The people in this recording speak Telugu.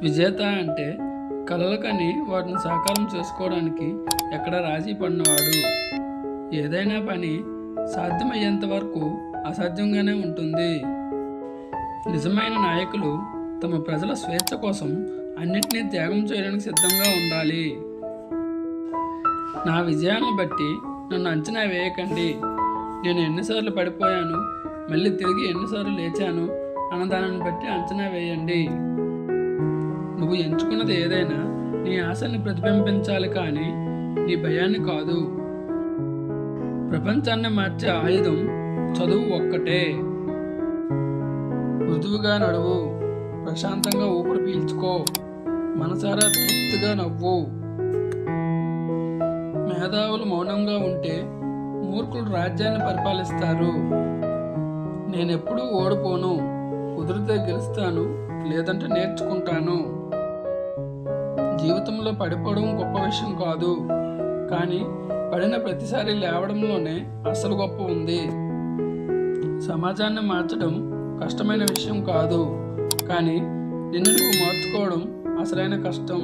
విజేత అంటే కలలు కని వాటిని సాకారం చేసుకోవడానికి ఎక్కడ రాజీ పడినవాడు. ఏదైనా పని సాధ్యమయ్యేంత వరకు అసాధ్యంగానే ఉంటుంది. నిజమైన నాయకులు తమ ప్రజల స్వేచ్ఛ కోసం అన్నింటినీ త్యాగం చేయడానికి సిద్ధంగా ఉండాలి. నా విజయాలను బట్టి నన్ను అంచనా వేయకండి. నేను ఎన్నిసార్లు పడిపోయాను, మళ్ళీ తిరిగి ఎన్నిసార్లు లేచాను అన్నదానిని బట్టి అంచనా వేయండి. నువ్వు ఎంచుకున్నది ఏదైనా నీ ఆశల్ని ప్రతిబింబించాలి, కానీ నీ భయాన్ని కాదు. ప్రపంచాన్ని మార్చే ఆయుధం చదువు ఒక్కటే. మృదువుగా నడువు, ప్రశాంతంగా ఊపిరి పీల్చుకో, మనసారా తృప్తిగా నవ్వు. మేధావులు మౌనంగా ఉంటే మూర్ఖులు రాజ్యాన్ని పరిపాలిస్తారు. నేనెప్పుడూ ఓడిపోను. కుదిరితే గెలుస్తాను, లేదంటే నేర్చుకుంటాను. జీవితంలో పడిపోవడం గొప్ప విషయం కాదు, కానీ పడిన ప్రతిసారి లేవడంలోనే అసలు గొప్ప ఉంది. సమాజాన్ని మార్చడం కష్టమైన విషయం కాదు, కానీ నిన్ను నువ్వు మార్చుకోవడం అసలైన కష్టం.